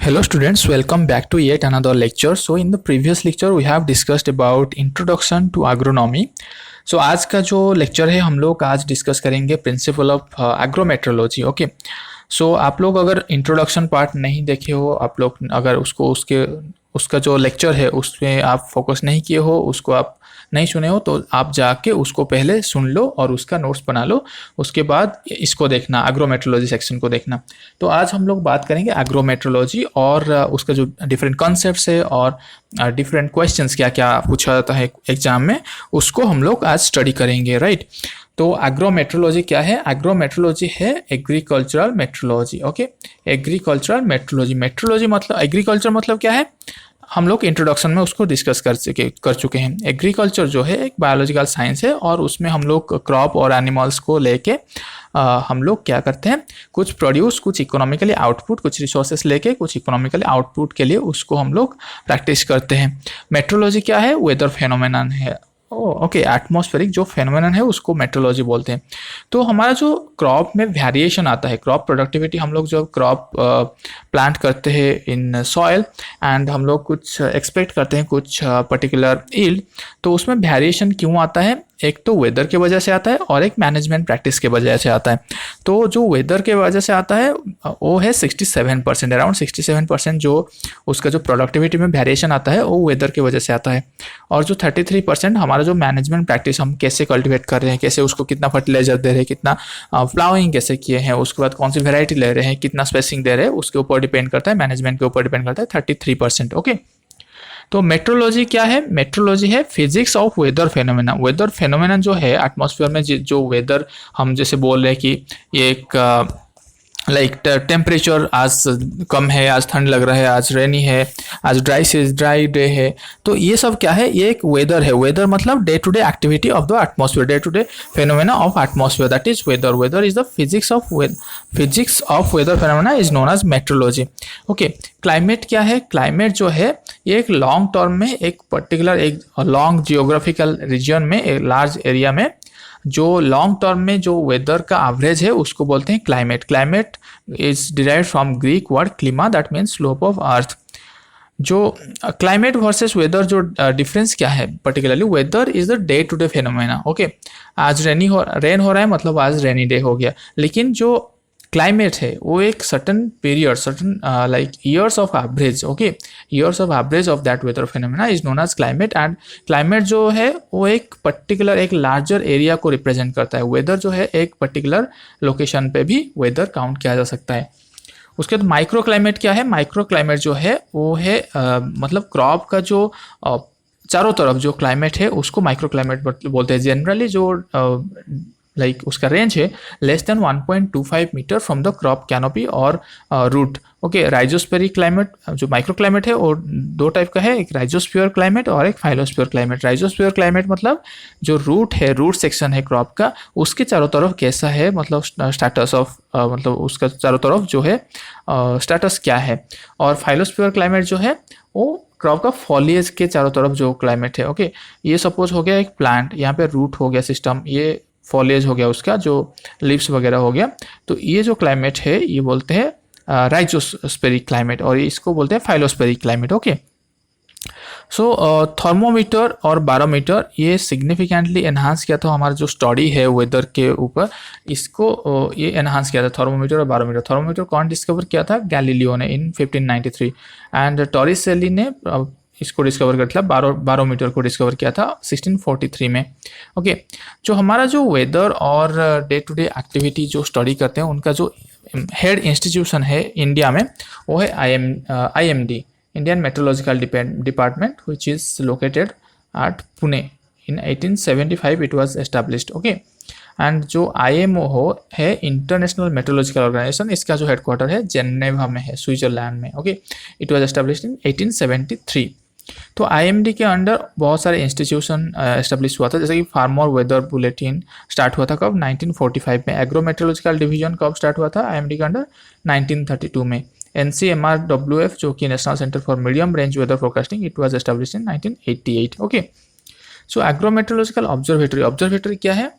Hello students, welcome back to yet another lecture. So in the previous lecture we have discussed about introduction to agronomy. So आज का जो lecture है हम लोग आज discuss करेंगे प्रिंसिपल ऑफ एग्रोमेट्रोलॉजी. ओके, सो आप लोग अगर इंट्रोडक्शन पार्ट नहीं देखे हो, आप लोग अगर उसका जो लेक्चर है उसमें आप फोकस नहीं किए हो, उसको आप नहीं सुने हो, तो आप जाके उसको पहले सुन लो और उसका नोट्स बना लो. उसके बाद इसको देखना, एग्रोमेट्रोलॉजी सेक्शन को देखना. तो आज हम लोग बात करेंगे एग्रोमेट्रोलॉजी और उसका जो डिफरेंट कॉन्सेप्ट्स है और डिफरेंट क्वेश्चंस क्या क्या पूछा जाता है एग्जाम में, उसको हम लोग आज स्टडी करेंगे. राइट, तो एग्रोमेट्रोलॉजी क्या है? एग्रोमेट्रोलॉजी है agricultural metrology. Okay, agricultural metrology. Metrology मतलब एग्रीकल्चर मतलब क्या है, हम लोग इंट्रोडक्शन में उसको डिस्कस कर चुके हैं. एग्रीकल्चर जो है एक बायोलॉजिकल साइंस है और उसमें हम लोग क्रॉप और एनिमल्स को लेके हम लोग क्या करते हैं, कुछ प्रोड्यूस, कुछ इकोनॉमिकली आउटपुट, कुछ रिसोर्सेस लेके कुछ इकोनॉमिकली आउटपुट के लिए उसको हम लोग प्रैक्टिस करते हैं. मेट्रोलॉजी क्या है? वेदर फेनोमेनन है. ओके, एटमॉस्फेरिक जो फेनोमेनन है उसको मेट्रोलॉजी बोलते हैं. तो हमारा जो क्रॉप में वेरिएशन आता है, क्रॉप प्रोडक्टिविटी, हम लोग जो क्रॉप प्लांट करते हैं इन सॉइल एंड हम लोग कुछ एक्सपेक्ट करते हैं कुछ पर्टिकुलर यील्ड, तो उसमें वेरिएशन क्यों आता है? एक तो वेदर के वजह से आता है और एक मैनेजमेंट प्रैक्टिस के वजह से आता है. तो जो वेदर के वजह से आता है वो है 67%, अराउंड 67% जो उसका जो प्रोडक्टिविटी में वेरिएशन आता है वो वेदर के वजह से आता है. और जो 33% हमारा जो मैनेजमेंट प्रैक्टिस, हम कैसे कल्टिवेट कर रहे हैं, कैसे उसको कितना फर्टिलाइजर दे रहे हैं, कितना फ्लावरिंग कैसे किए हैं, उसके बाद कौन सी वेराइटी ले रहे हैं, कितना स्पेसिंग दे रहे हैं, उसके ऊपर डिपेंड करता है, मैनेजमेंट के ऊपर डिपेंड करता है 33%. ओके, तो मेट्रोलॉजी क्या है? मेट्रोलॉजी है physics of weather phenomena. Weather phenomena जो है एटमॉस्फेयर में जो वेदर, हम जैसे बोल रहे हैं कि ये एक लाइक टेम्परेचर आज कम है, आज ठंड लग रहा है, आज रेनी है, आज ड्राई डे है, तो ये सब क्या है? ये एक वेदर है. वेदर मतलब day to day activity of the atmosphere, day to day phenomena of atmosphere, that is weather. Weather is the physics of weather phenomena is known as meteorology. Okay, climate क्या है? Climate जो है ये एक long term में, एक particular एक long geographical region में, एक लार्ज एरिया में जो लॉन्ग टर्म में जो वेदर का एवरेज है उसको बोलते हैं climate. Climate is derived from Greek word klima, that means slope of earth. जो क्लाइमेट वर्सेस वेदर जो डिफरेंस क्या है? Particularly weather is the day to day phenomena. Okay, आज रेन हो रहा है मतलब आज रेनी डे हो गया, लेकिन जो क्लाइमेट है वो एक certain period, certain like years of average. Okay, years of average of that weather phenomena is known as climate. And climate जो है वो एक पर्टिकुलर एक लार्जर एरिया को रिप्रेजेंट करता है. वेदर जो है एक पर्टिकुलर लोकेशन पे भी वेदर काउंट किया जा सकता है. उसके बाद माइक्रो क्लाइमेट क्या है? माइक्रो क्लाइमेट जो है वो है मतलब क्रॉप का जो चारों तरफ जो क्लाइमेट है उसको माइक्रो क्लाइमेट बोलते हैं. जनरली जो लाइक उसका रेंज है less than 1.25 metre from the crop canopy और रूट. ओके, राइजोस्फेरिक क्लाइमेट जो माइक्रो क्लाइमेट है वो दो टाइप का है, एक राइजोस्फीयर क्लाइमेट और एक फाइलोस्फीयर क्लाइमेट. राइजोस्फीयर क्लाइमेट मतलब जो रूट है, रूट सेक्शन है क्रॉप का, उसके चारों तरफ कैसा है, मतलब स्टेटस ऑफ मतलब उसका चारों तरफ जो है स्टेटस क्या है. और फाइलोस्फीयर क्लाइमेट जो है वो क्रॉप का फॉलिएज के चारों तरफ जो क्लाइमेट है. ओके, ये सपोज हो गया एक प्लांट, यहाँ पे रूट हो गया सिस्टम, ये फॉलिएज हो गया उसका जो लीव्स वगैरह हो गया, तो ये जो क्लाइमेट है ये बोलते हैं राइजोस्फेरिक क्लाइमेट और इसको बोलते हैं फाइलोस्फेरिक क्लाइमेट. ओके, सो थर्मोमीटर और बारोमीटर ये सिग्निफिकेंटली एनहांस किया था हमारा जो स्टडी है वेदर के ऊपर, इसको ये एनहांस किया था थर्मोमीटर और बारोमीटर. थर्मोमीटर कौन डिस्कवर किया था? गैलीलियो ने इन 1593 एंड टॉरिसेली ने इसको डिस्कवर किया था, बारोमीटर को डिस्कवर किया था 1643 में. ओके, जो हमारा जो वेदर और डे टू डे एक्टिविटी जो स्टडी करते हैं उनका जो हेड इंस्टीट्यूशन है इंडिया में वो है IMD, Indian meteorological department, which is located at Pune. In 1875 it was established. Okay, and जो IMO है इंटरनेशनल मेट्रोलॉजिकल ऑर्गेनाइजेशन, इसका जो हेडक्वार्टर है जेनेवा में है, स्विट्जरलैंड में. Okay, it was established in 1873. तो IMD के अंडर बहुत सारे इंस्टीट्यूशन एस्टेब्लिश हुआ था, जैसे कि फार्मर वेदर बुलेटिन स्टार्ट हुआ था कब? 1945 में. एग्रोमेट्रोलॉजिकल डिवीजन कब स्टार्ट हुआ था IMD के अंडर? 1932 में. NCMRWF जो कि national centre for medium range weather forecasting, it was established in 1988. Okay, so agrometeorological observatory क्या है?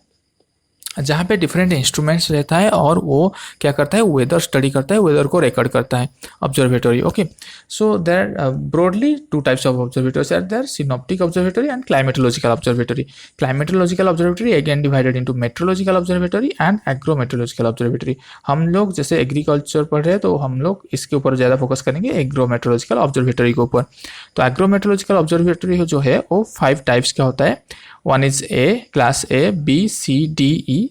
जहाँ पे डिफरेंट इंस्ट्रूमेंट्स रहता है और वो क्या करता है, वेदर स्टडी करता है, वेदर को रिकॉर्ड करता है, observatory. Okay, so there broadly two types of observatories are there, synoptic observatory and climatological observatory. Climatological observatory again divided into meteorological observatory and agrometeorological observatory. हम लोग जैसे एग्रीकल्चर पढ़ रहे हैं तो हम लोग इसके ऊपर ज़्यादा फोकस करेंगे एग्रोमेट्रोलॉजिकल ऑब्जर्वेटरी के ऊपर। तो एग्रोमेट्रोलॉजिकल ऑब्जर्वेटरी जो है वो 5 टाइप्स का होता है। One is A, class A, B, C, D, E.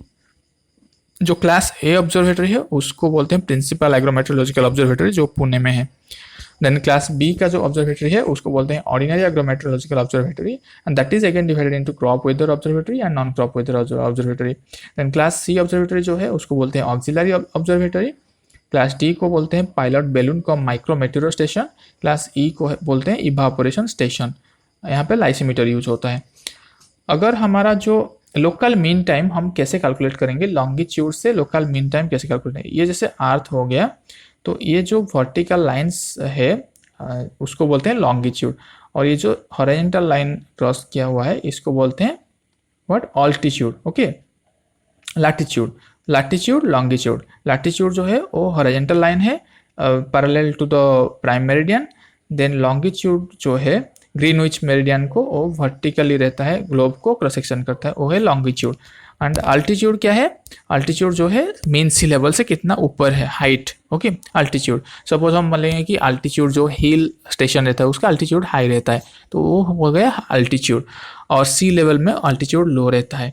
जो क्लास ए ऑब्जर्वेटरी है उसको बोलते हैं प्रिंसिपल एग्रोमेट्रोलॉजिकल ऑब्जर्वेटरी, जो पुणे में है। देन क्लास बी का जो ऑब्जर्वेटरी है उसको बोलते हैं ordinary agrometeorological observatory, and that is again divided into crop weather observatory and non crop weather observatory. Then class C observatory जो है उसको बोलते हैं ऑक्सिलरी ऑब्जर्वेटरी। क्लास डी को बोलते हैं पायलट बैलून का माइक्रोमेटेरो स्टेशन। क्लास ई को बोलते हैं इवापोरेशन स्टेशन। यहाँ पे लाइसीमीटर यूज होता है। अगर हमारा जो लोकल मीन टाइम हम कैसे कैलकुलेट करेंगे, लॉन्गिट्यूड से लोकल मीन टाइम कैसे कैलकुलेट करेंगे, ये जैसे अर्थ हो गया तो ये जो वर्टिकल लाइंस है उसको बोलते हैं लॉन्गिट्यूड, और ये जो हॉरिजॉन्टल लाइन क्रॉस किया हुआ है इसको बोलते हैं what, altitude. Okay, latitude, latitude, longitude. Latitude जो है वो हॉरिजॉन्टल लाइन है parallel to the prime meridian. Then longitude जो है ग्रीनविच मेरिडियन को वो वर्टिकली रहता है, ग्लोब को क्रॉस सेक्शन करता है, वो है लॉन्गिट्यूड। एंड अल्टीट्यूड क्या है, अल्टीट्यूड जो है मीन सी लेवल से कितना ऊपर है, हाइट। ओके, अल्टीट्यूड सपोज हम बोलेंगे कि अल्टीट्यूड जो हिल स्टेशन रहता है उसका अल्टीट्यूड हाई रहता है तो वो हो गया अल्टीट्यूड, और सी लेवल में अल्टीट्यूड लो रहता है।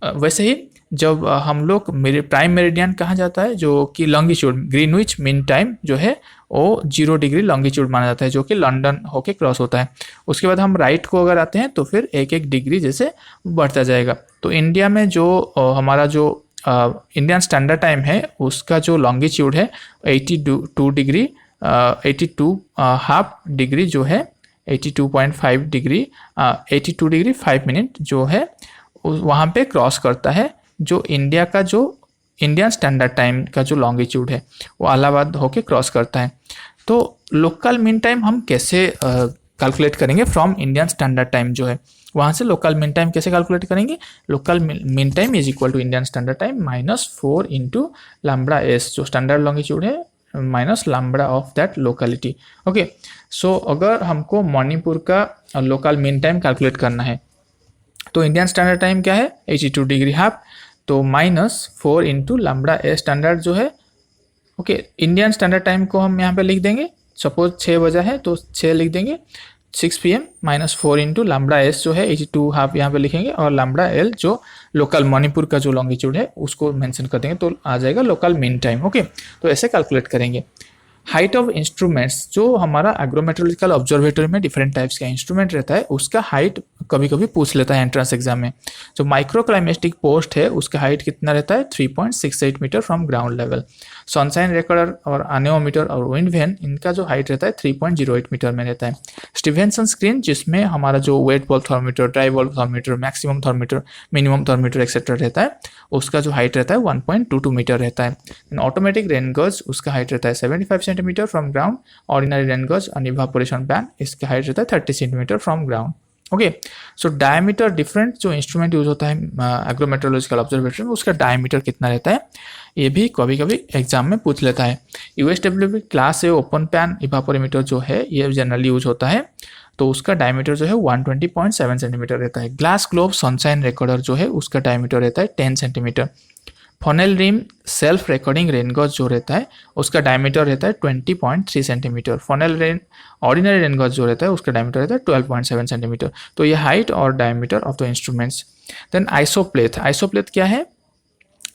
वैसे ही जब हम लोग मेरे प्राइम मेरिडियन कहा जाता है, जो कि लॉन्गिट्यूड ग्रीनविच मीन टाइम जो है वो 0 डिग्री लॉन्गिट्यूड माना जाता है, जो कि लंदन होके क्रॉस होता है। उसके बाद हम राइट को अगर आते हैं तो फिर 1-1 डिग्री जैसे बढ़ता जाएगा। तो इंडिया में जो हमारा जो इंडियन स्टैंडर्ड टाइम है उसका जो लॉन्गिट्यूड है 82 डिग्री 82 हाफ डिग्री जो है 82.5 डिग्री 82 डिग्री 5 मिनट जो है वहाँ पे क्रॉस करता है। जो इंडिया का जो इंडियन स्टैंडर्ड टाइम का जो लॉन्गिट्यूड है वो इलाहाबाद होके क्रॉस करता है। तो लोकल मीन टाइम हम कैसे कैलकुलेट करेंगे फ्रॉम इंडियन स्टैंडर्ड टाइम जो है, वहाँ से लोकल मीन टाइम कैसे कैलकुलेट करेंगे, local mean time is equal to Indian standard time -4 into lambda S, जो स्टैंडर्ड लॉन्गिट्यूड है, minus lambda of that locality. Okay, so अगर हमको मणिपुर का लोकल मीन टाइम कैलकुलेट करना है तो इंडियन स्टैंडर्ड टाइम क्या है 82 डिग्री हाफ, तो -4 इंटू लैम्ब्डा ए स्टैंडर्ड जो है। ओके, इंडियन स्टैंडर्ड टाइम को हम यहाँ पे लिख देंगे, सपोज 6 बजा है तो 6 लिख देंगे, 6 PM -4 इंटू लैम्ब्डा एस जो है 82 हाफ यहाँ पे लिखेंगे, और लैम्ब्डा एल जो लोकल मणिपुर का जो लॉन्गिट्यूड है उसको मेंशन कर देंगे तो आ जाएगा लोकल मीन टाइम। ओके, तो ऐसे कैलकुलेट करेंगे। हाइट ऑफ इंस्ट्रूमेंट्स, जो हमारा एग्रोमेट्रोलॉजिकल ऑब्जर्वेटरी में डिफरेंट टाइप्स का इंस्ट्रूमेंट रहता है उसका हाइट कभी कभी पूछ लेता है एंट्रेंस एग्जाम में। जो माइक्रोक्लाइमेटिक पोस्ट है उसका हाइट कितना रहता है 3.68 metre from ground level. Sunshine recorder और एनेमोमीटर और विंड वैन इनका जो हाइट रहता है 3.08 मीटर में रहता है। स्टीफेंसन स्क्रीन जिसमें हमारा जो wet bulb thermometer, dry bulb thermometer, maximum thermometer, minimum thermometer etcetera रहता है, उसका जो हाइट रहता है 1.22 मीटर रहता है। ऑटोमेटिक रेन गज उसका हाइट रहता है 75 centimetre from ground. Ordinary rain गज और इवापोरेशन पैन इसका हाइट रहता है 30 centimetre from ground. Okay, so diameter, different जो इंस्ट्रूमेंट यूज होता है एग्रोमेट्रोलॉजिकल ऑब्जर्वेटरी में उसका डायमीटर कितना रहता है ये भी कभी कभी एग्जाम में पूछ लेता है। USWB class A open pan evaporimeter जो है ये जनरली यूज होता है, तो उसका डायमीटर जो है 120.7 सेंटीमीटर रहता है। ग्लास ग्लोब सनशाइन रिकॉर्डर जो है उसका डायमीटर रहता है 10 centimetre. Funnel rim self recording rain gauge जो रहता है उसका डायमीटर रहता है 20.3 centimetre. Funnel rain ordinary rain gauge जो रहता है उसका डायमीटर रहता है 12.7 सेंटीमीटर। तो ये हाइट और diameter of the instruments. Then isopleth, isopleth क्या है,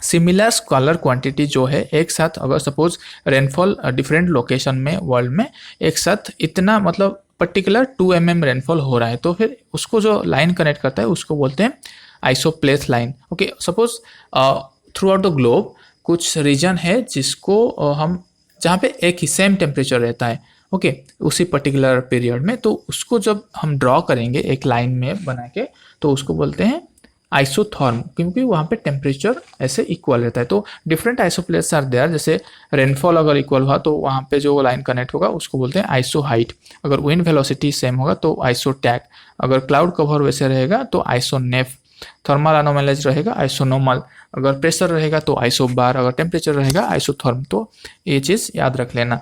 सिमिलर स्कॉलर क्वांटिटी जो है एक साथ, अगर सपोज रेनफॉल डिफरेंट लोकेशन में वर्ल्ड में एक साथ इतना मतलब पर्टिकुलर 2 mm रेनफॉल हो रहा है तो फिर उसको जो लाइन कनेक्ट करता है उसको बोलते हैं isopleth line. Okay, suppose throughout the globe कुछ रीजन है जिसको हम जहाँ पे एक ही सेम टेम्परेचर रहता है, ओके, उसी पर्टिकुलर पीरियड में, तो उसको जब हम ड्रॉ करेंगे एक लाइन में बना के तो उसको बोलते हैं आइसोथर्म, क्योंकि वहाँ पे टेम्परेचर ऐसे इक्वल रहता है। तो डिफरेंट आइसोप्लेथ्स आर देयर, जैसे रेनफॉल अगर इक्वल हुआ तो वहाँ पे जो लाइन कनेक्ट होगा उसको बोलते हैं आइसो हाइट। अगर विंड वेलोसिटी सेम होगा तो आइसो टैग, अगर क्लाउड कवर वैसे रहेगा तो आइसो नेफ। थर्मल एनोमलीज रहेगा आइसोनॉर्मल, अगर प्रेशर रहेगा तो आइसोबार, अगर टेम्परेचर रहेगा आइसोथर्म। तो ये चीज़ याद रख लेना।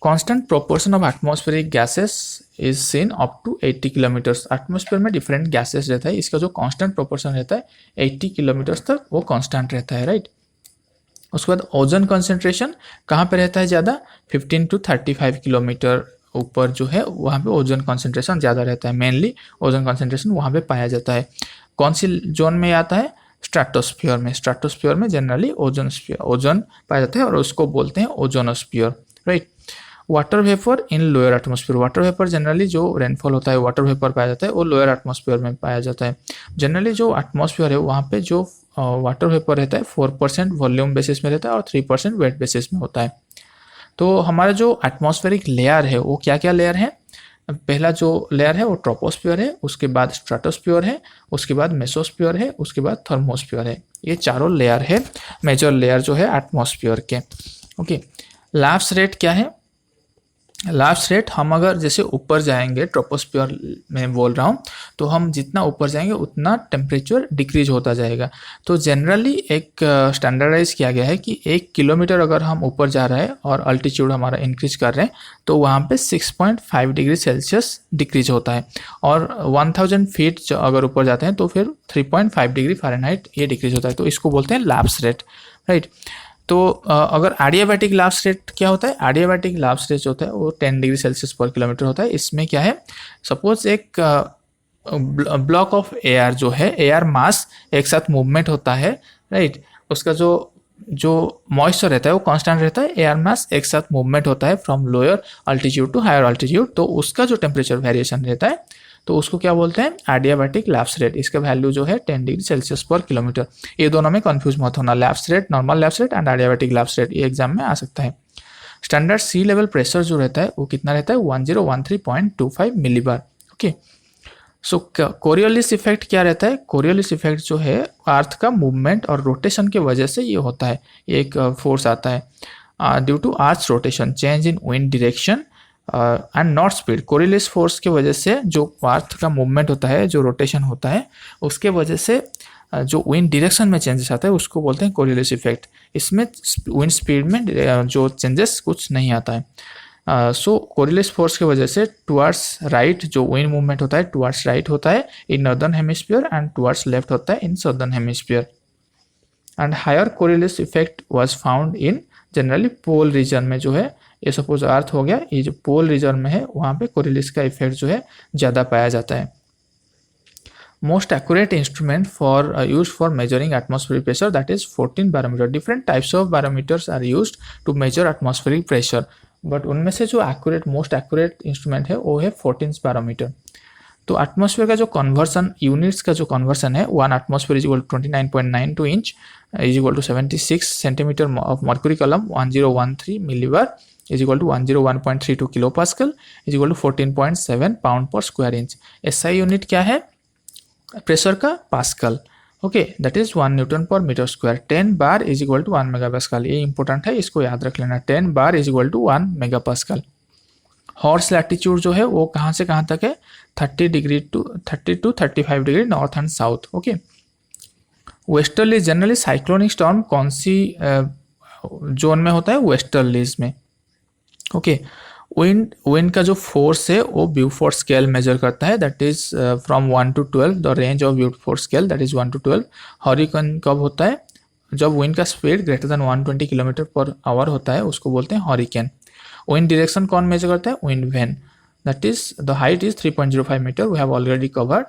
Constant proportion of atmospheric gases is seen up to 80 kilometres. Atmosphere में डिफरेंट गैसेस रहता है, इसका जो कांस्टेंट प्रोपोर्शन रहता है 80 किलोमीटर्स तक वो कांस्टेंट रहता है, राइट। उसके बाद ओजोन कंसंट्रेशन कहाँ पे रहता है ज़्यादा, 15 टू 35 किलोमीटर ऊपर जो है वहाँ पे ओजोन कंसंट्रेशन ज़्यादा रहता है। मेनली ओजोन कंसंट्रेशन वहाँ पे पाया जाता है। कौन सी जोन में आता है, स्ट्रेटोस्फीयर में। स्ट्रेटोस्फीयर में जनरली ओजोन पाया जाता है और उसको बोलते हैं ओजोनोस्फीयर, राइट। वाटर वेपर इन lower atmosphere. Water vapour generally जो रेनफॉल होता है वाटर वेपर पाया जाता है वो लोअर एटमॉस्फेयर में पाया जाता है। जनरली जो एटमॉस्फेयर है वहाँ पे जो वाटर वेपर रहता है 4% वॉल्यूम बेसिस में रहता है और 3% वेट बेसिस में होता है। तो हमारा जो एटमॉस्फेरिक लेयर है वो क्या क्या लेयर है, पहला जो लेयर है वो ट्रोपोस्फियर है, उसके बाद स्ट्रेटोस्फियर है, उसके बाद मेसोस्फियर है, उसके बाद थर्मोस्फियर है। ये चारों लेयर है, मेजर लेयर जो है एटमॉस्फियर के। ओके, लैप्स रेट क्या है, लास्ट रेट हम अगर जैसे ऊपर जाएंगे, ट्रोपोस्फियर में बोल रहा हूँ, तो हम जितना ऊपर जाएंगे उतना टेम्परेचर डिक्रीज होता जाएगा। तो जनरली एक स्टैंडर्डाइज किया गया है कि 1 किलोमीटर अगर हम ऊपर जा रहे हैं और अल्टीट्यूड हमारा इंक्रीज कर रहे हैं तो वहाँ पे 6.5 डिग्री सेल्सियस डिक्रीज होता है, और 1000 फीट अगर ऊपर जाते हैं तो फिर 3.5 डिग्री फ़ारेनहाइट ये डिक्रीज होता है। तो इसको बोलते हैं लैप्स रेट, राइट। तो अगर एडियाबैटिक लैप्स रेट क्या होता है, एडियाबैटिक लैप्स रेट होता है वो 10 डिग्री सेल्सियस पर किलोमीटर होता है। इसमें क्या है, सपोज एक ब्लॉक ऑफ एयर जो है, एयर मास एक साथ मूवमेंट होता है, राइट। उसका जो मॉइस्चर रहता है वो कांस्टेंट रहता है, एयर मास एक साथ मूवमेंट होता है from lower altitude to higher altitude, तो उसका जो टेम्परेचर वेरिएशन रहता है तो उसको क्या बोलते हैं, एडियाबैटिक लैप्स रेट। इसका वैल्यू जो है 10 डिग्री सेल्सियस पर किलोमीटर। ये दोनों में कंफ्यूज मत होना, lapse rate, normal lapse rate and adiabatic lapse rate, ये एग्जाम में आ सकता है। स्टैंडर्ड सी लेवल प्रेशर जो रहता है वो कितना रहता है, 1013.25 मिलीबार। ओके, सो कोरियोलिस इफेक्ट क्या रहता है, कोरियोलिस इफेक्ट जो है अर्थ का मूवमेंट और रोटेशन की वजह से ये होता है, एक फोर्स आता है due to earth rotation, change in wind direction and not speed. Coriolis force की वजह से जो अर्थ का मूवमेंट होता है, जो रोटेशन होता है, उसके वजह से जो विंड डायरेक्शन में चेंजेस आता है उसको बोलते हैं कोरियोलिस इफेक्ट। इसमें विंड स्पीड में जो चेंजेस कुछ नहीं आता है। सो कोरियोलिस फोर्स की वजह से टुवर्ड्स राइट जो विंड मूवमेंट होता है टुवर्ड्स राइट होता है in northern hemisphere and towards left होता है in southern hemisphere. And higher Coriolis effect was found in generally pole region में, जो है ये सपोज अर्थ हो गया, ये जो पोल रीजन में है वहाँ पे कोरियोलिस का इफेक्ट जो है ज़्यादा पाया जाता है। Most accurate instrument for use for measuring atmospheric pressure that is 14 barometer. Different types of barometers are used to measure atmospheric pressure, but उनमें से जो एक्यूरेट मोस्ट एक्यूरेट इंस्ट्रूमेंट है वो है 14 बैरोमीटर। तो एटमॉस्फेयर का जो कन्वर्सन, यूनिट्स का जो कन्वर्सन है, 1 atmosphere is equal to 29.92 inch is equal to 76 centimetre of mercury column, 1013 millibar is equal to 101.32 kilo pascal is equal to 14.7 pound per square inch. SI unit क्या है pressure का, pascal. Okay, that is 1 newton per metre square. 10 bar is equal to 1 mega pascal, ये important है, इसको याद रख लेना। 10 bar is equal to 1 mega pascal. Horse latitude जो है वो कहाँ से कहाँ तक है, 30 to 35 degree north and south. Okay, westerly generally cyclonic storm कौन सी जोन में होता है, वेस्टर्लीज में। ओके, विंड का जो फोर्स है वो ब्यूफोर्ड स्केल मेजर करता है, that is from 1 to 12, the range of Beaufort scale that is 1 to 12। Hurricane कब होता है, जब विंड का speed greater than 120 kilometre per hour होता है, उसको बोलते हैं हॉरिकेन। विंड डायरेक्शन कौन मेजर करता है, wind vane, that is the height is 3.05 metre, we have already covered.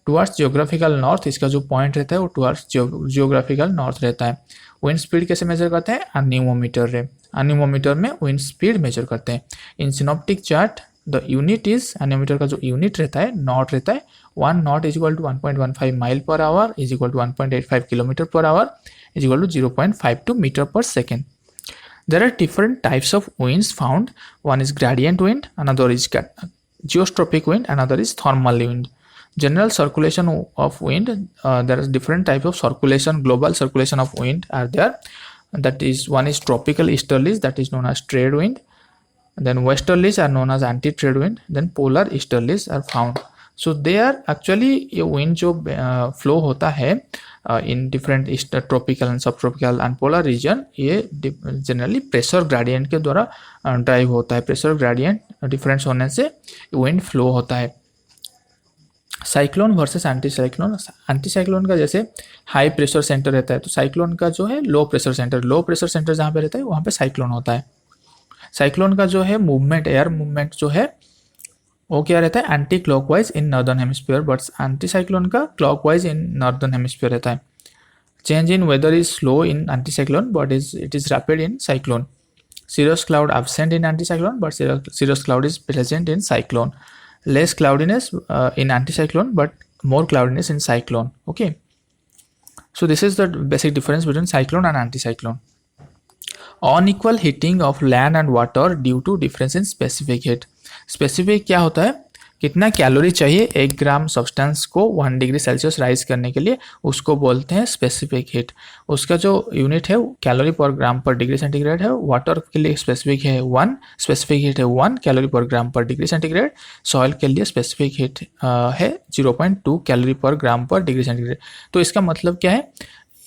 Towards geographical north, इसका जो पॉइंट रहता है वो टुवर्ड्स जियोग्राफिकल नॉर्थ रहता है। विंड स्पीड कैसे मेजर करते हैं, एनीमोमीटर रे, एनीमोमीटर में विंड स्पीड मेजर करते हैं। In synoptic chart the unit is, anemometer का जो यूनिट रहता है नॉट रहता है, 1 knot is equal to 1.15 mile per hour is equal to 1.85 kilometre per hour is equal to 0.52 metre per second. There are different types of winds found. One is gradient wind, another is geostrophic wind, another is thermal wind. General circulation of wind, there are different types of circulation, global circulation of wind are there. That is, one is tropical easterlies, that is known as trade wind. Then westerlies are known as anti-trade wind. Then polar easterlies are found. So they are actually, ये wind जो flow होता है in different tropical and sub tropical and polar region, ये generally pressure gradient के द्वारा drive होता है। Pressure gradient difference होने से विंड फ्लो होता है। Cyclone versus anti cyclone. Anti cyclone का जैसे हाई प्रेशर सेंटर रहता है, तो साइक्लोन का जो है लो प्रेशर सेंटर जहाँ पे रहता है वहाँ पे साइक्लोन होता है। साइक्लोन का जो है मूवमेंट, एयर मूवमेंट जो है वो क्या रहता है, anti clockwise in northern hemisphere, but anti cyclone का क्लॉकवाइज इन नॉर्दर्न हेमिस्फीयर रहता है। Change in weather is slow in anti cyclone but it is rapid in cyclone. cirrus cloud absent in anticyclone but cirrus cloud is present in cyclone. Less cloudiness in anticyclone but more cloudiness in cyclone. Okay, so this is the basic difference between cyclone and anticyclone. Unequal heating of land and water due to difference in specific heat. Specific क्या होता है, कितना calorie चाहिए 1 ग्राम substance को 1 degree Celsius rise करने के लिए, उसको बोलते हैं स्पेसिफिक हीट। उसका जो यूनिट है कैलोरी पर ग्राम पर डिग्री सेंटीग्रेड है। वाटर के लिए स्पेसिफिक है 1, स्पेसिफिक हीट है 1 कैलोरी पर ग्राम पर डिग्री सेंटीग्रेड। सॉइल के लिए स्पेसिफिक हीट है 0.2 कैलोरी पर ग्राम पर डिग्री सेंटीग्रेड। तो इसका मतलब क्या है,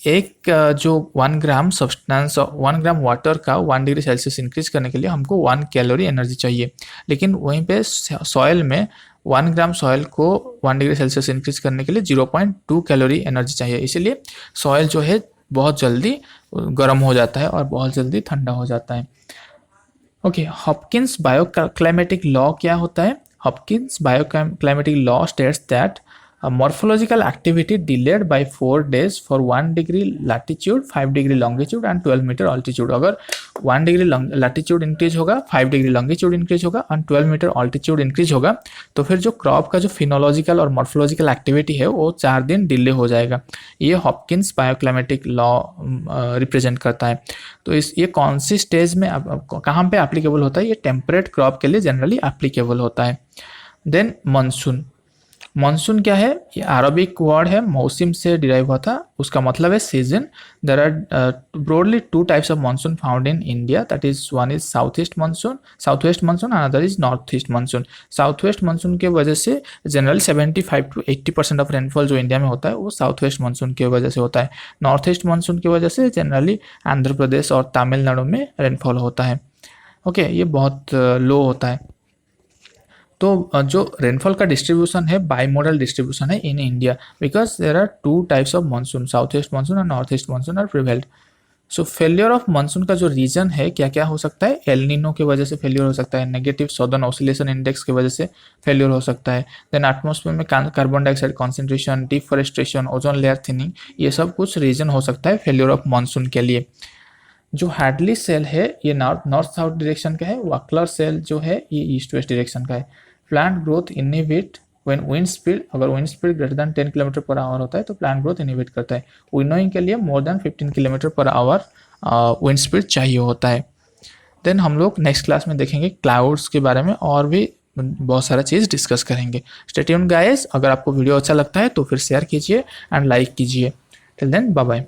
एक जो 1 ग्राम सब्सटेंस, 1 ग्राम वाटर का 1 डिग्री सेल्सियस इंक्रीज करने के लिए हमको 1 कैलोरी एनर्जी चाहिए, लेकिन वहीं पे सॉइल में 1 ग्राम सॉइल को 1 डिग्री सेल्सियस इंक्रीज करने के लिए 0.2 कैलोरी एनर्जी चाहिए। इसीलिए सॉइल जो है बहुत जल्दी गर्म हो जाता है और बहुत जल्दी ठंडा हो जाता है। ओके, हॉपकिंस बायोक्लाइमेटिक लॉ क्या होता है? Hopkins bioclimatic law states that morphological activity delayed by 4 days for 1 degree latitude, 5 degree longitude and 12 meter altitude। अगर 1 डिग्री लैटिट्यूड इंक्रीज होगा, 5 डिग्री लॉन्गिट्यूड इंक्रीज होगा और 12 मीटर ऑल्टीट्यूड इंक्रीज होगा, तो फिर जो क्रॉप का जो फिनोलॉजिकल और मॉर्फोलॉजिकल एक्टिविटी है वो 4 दिन डिले हो जाएगा। ये हॉपकिंस बायोक्लाइमेटिक लॉ रिप्रेजेंट करता है। तो ये कौन सी स्टेज में कहाँ पे एप्लीकेबल होता है? ये टेम्परेट क्रॉप के लिए जनरली एप्लीकेबल होता है। Then monsoon. मानसून क्या है? ये अरबिक वर्ड है, मौसम से डिराइव हुआ था, उसका मतलब है season. There are broadly 2 types of monsoon found in India, that is one is south west monsoon, another is north east monsoon. South west monsoon के वजह से जनरली 75 to 80% ऑफ रेनफॉल जो इंडिया में होता है वो साउथ वेस्ट मानसून की वजह से होता है। नॉर्थ ईस्ट मानसून की वजह से जनरली आंध्र प्रदेश और तमिलनाडु में रेनफॉल होता है। ओके, ये बहुत लो होता है। तो जो रेनफॉल का डिस्ट्रीब्यूशन है बाईमोडल डिस्ट्रीब्यूशन है in India, because there are 2 types of monsoon, south west monsoon और north east monsoon are prevailed. So failure of monsoon का जो रीजन है क्या क्या हो सकता है? एल नीनो की वजह से फेलियर हो सकता है, नेगेटिव सदर्न ऑसिलेशन इंडेक्स की वजह से फेलियर हो सकता है, देन एटमॉस्फेयर में carbon dioxide concentration, deforestation, ozone layer thinning, ये सब कुछ रीजन हो सकता है फेलियर ऑफ मानसून के लिए। जो हैडली सेल है ये नॉर्थ साउथ डायरेक्शन का है, वाकलर सेल जो है ये ईस्ट वेस्ट डायरेक्शन का है। Plant growth inhibit when wind speed, अगर wind speed greater than 10 kilometre per hour होता है तो प्लांट ग्रोथ इनहिबिट करता है। विनोइंग के लिए more than 15 kilometre per our wind speed चाहिए होता है। देन हम लोग नेक्स्ट क्लास में देखेंगे क्लाउड्स के बारे में और भी बहुत सारा चीज़ डिस्कस करेंगे। स्टे ट्यून्ड गाइस, अगर आपको वीडियो अच्छा लगता है तो फिर शेयर कीजिए एंड लाइक कीजिए। Till then bye bye.